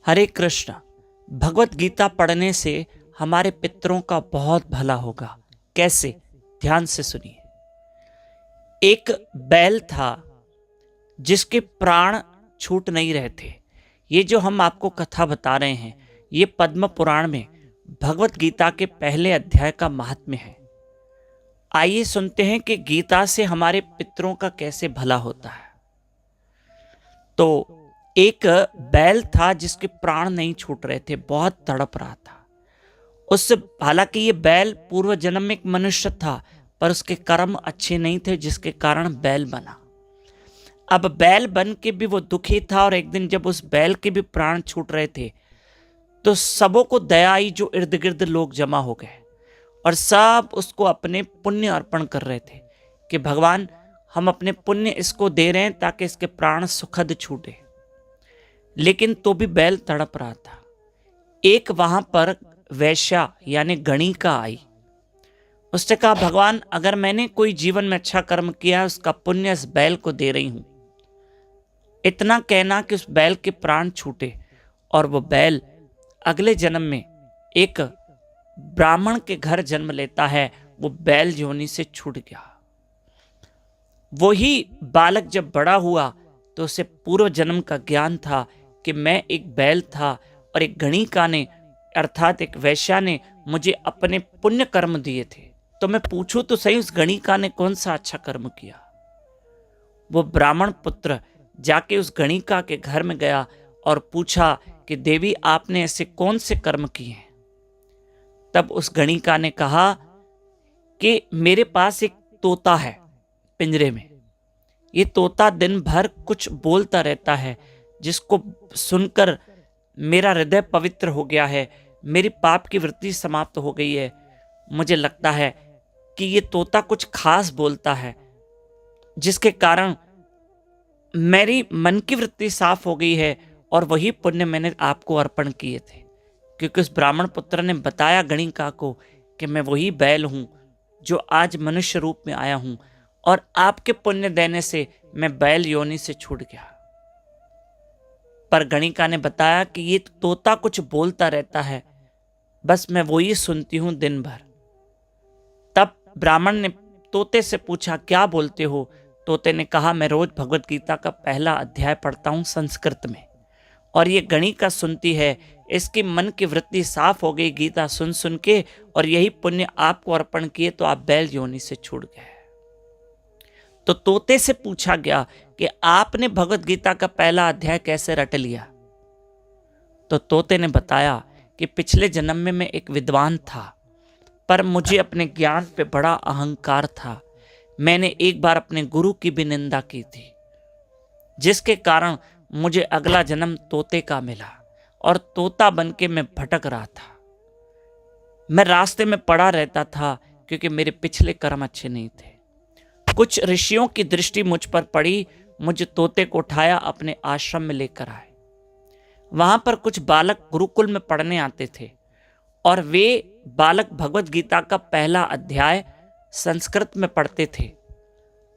हरे कृष्ण। भगवत गीता पढ़ने से हमारे पितरों का बहुत भला होगा। कैसे? ध्यान से सुनिए। एक बैल था जिसके प्राण छूट नहीं रहे थे। ये जो हम आपको कथा बता रहे हैं, ये पद्म पुराण में भगवत गीता के पहले अध्याय का महात्म्य है। आइए सुनते हैं कि गीता से हमारे पितरों का कैसे भला होता है। तो एक बैल था जिसके प्राण नहीं छूट रहे थे, बहुत तड़प रहा था। उससे हालांकि ये बैल पूर्व जन्म में एक मनुष्य था, पर उसके कर्म अच्छे नहीं थे जिसके कारण बैल बना। अब बैल बन के भी वो दुखी था, और एक दिन जब उस बैल के भी प्राण छूट रहे थे तो सबों को दया आई, जो इर्द गिर्द लोग जमा हो गए और सब उसको अपने पुण्य अर्पण कर रहे थे कि भगवान, हम अपने पुण्य इसको दे रहे हैं ताकि इसके प्राण सुखद छूटे। लेकिन तो भी बैल तड़प रहा था। एक वहां पर वैश्या यानी गणिका आई। उसने कहा, भगवान, अगर मैंने कोई जीवन में अच्छा कर्म किया है, उसका पुण्य इस बैल को दे रही हूं। इतना कहना कि उस बैल के प्राण छूटे, और वो बैल अगले जन्म में एक ब्राह्मण के घर जन्म लेता है। वो बैल योनि से छूट गया। वही बालक जब बड़ा हुआ तो उसे पूर्व जन्म का ज्ञान था कि मैं एक बैल था और एक गणिका ने अर्थात एक वैश्या ने मुझे अपने पुण्य कर्म दिए थे। तो मैं पूछूं तो सही, उस गणिका ने कौन सा अच्छा कर्म किया? वो ब्राह्मण पुत्र जाके उस गणिका के घर में गया और पूछा कि देवी, आपने ऐसे कौन से कर्म किए हैं? तब उस गणिका ने कहा कि मेरे पास एक तोता है पिंजरे में। ये तोता दिन भर कुछ बोलता रहता है, जिसको सुनकर मेरा हृदय पवित्र हो गया है, मेरी पाप की वृत्ति समाप्त हो गई है। मुझे लगता है कि ये तोता कुछ खास बोलता है, जिसके कारण मेरी मन की वृत्ति साफ हो गई है, और वही पुण्य मैंने आपको अर्पण किए थे। क्योंकि उस ब्राह्मण पुत्र ने बताया गणिका को कि मैं वही बैल हूं जो आज मनुष्य रूप में आया हूं, और आपके पुण्य देने से मैं बैल योनि से छूट गया। पर गणिका ने बताया कि ये तोता कुछ बोलता रहता है, बस मैं वही सुनती हूं दिन भर। तब ब्राह्मण ने तोते से पूछा, क्या बोलते हो? तोते ने कहा, मैं रोज भगवत गीता का पहला अध्याय पढ़ता हूं संस्कृत में, और ये गणिका सुनती है। इसकी मन की वृत्ति साफ हो गई गीता सुन सुन के, और यही पुण्य आपको अर्पण किए तो आप बैल योनि से छूट गए। तो तोते से पूछा गया कि आपने भगवत गीता का पहला अध्याय कैसे रट लिया? तो तोते ने बताया कि पिछले जन्म में मैं एक विद्वान था, पर मुझे अपने ज्ञान पे बड़ा अहंकार था। मैंने एक बार अपने गुरु की भी निंदा की थी, जिसके कारण मुझे अगला जन्म तोते का मिला, और तोता बनके मैं भटक रहा था। मैं रास्ते में पड़ा रहता था क्योंकि मेरे पिछले कर्म अच्छे नहीं थे। कुछ ऋषियों की दृष्टि मुझ पर पड़ी, मुझे तोते को उठाया, अपने आश्रम में लेकर आए। वहां पर कुछ बालक गुरुकुल में पढ़ने आते थे, और वे बालक भगवत गीता का पहला अध्याय संस्कृत में पढ़ते थे।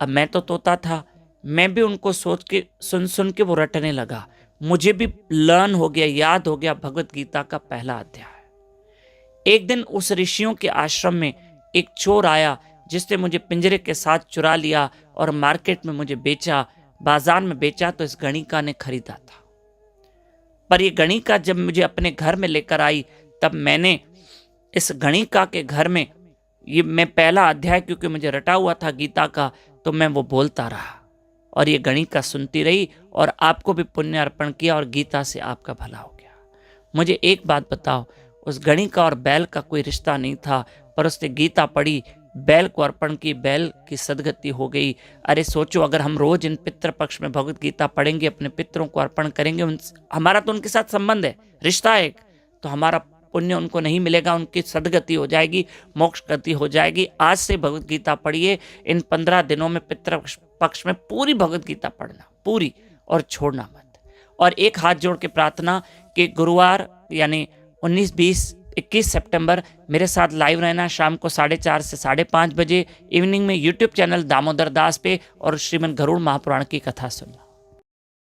अब मैं तो तोता था, मैं भी उनको सोच के सुन सुन के वो रटने लगा। मुझे भी लर्न हो गया, याद हो गया भगवत गीता का पहला अध्याय। एक दिन उस ऋषियों के आश्रम में एक चोर आया, जिसने मुझे पिंजरे के साथ चुरा लिया और मार्केट में मुझे बेचा, बाजार में बेचा तो इस गणिका ने खरीदा था। पर ये गणिका जब मुझे अपने घर में लेकर आई, तब मैंने इस गणिका के घर में ये मैं पहला अध्याय, क्योंकि मुझे रटा हुआ था गीता का, तो मैं वो बोलता रहा, और ये गणिका सुनती रही, और आपको भी पुण्य अर्पण किया, और गीता से आपका भला हो गया। मुझे एक बात बताओ, उस गणिका और बैल का कोई रिश्ता नहीं था, पर उसने गीता पढ़ी, बैल को अर्पण की, बैल की सदगति हो गई। अरे सोचो, अगर हम रोज इन पितृ पक्ष में भगवत गीता पढ़ेंगे, अपने पितरों को अर्पण करेंगे, हमारा तो उनके साथ संबंध है, रिश्ता है एक, तो हमारा पुण्य उनको नहीं मिलेगा, उनकी सदगति हो जाएगी, मोक्ष गति हो जाएगी। आज से भगवत गीता पढ़िए। इन 15 दिनों में पितृ पक्ष में पूरी भगवत गीता पढ़ना, पूरी, और छोड़ना मत। और एक हाथ जोड़ के प्रार्थना कि गुरुवार यानी 19, 20, 21 सितंबर मेरे साथ लाइव रहना, शाम को 4:30 से 5:30 बजे, इवनिंग में यूट्यूब चैनल दामोदर दास पे, और श्रीमद् गरुड़ महापुराण की कथा सुनना।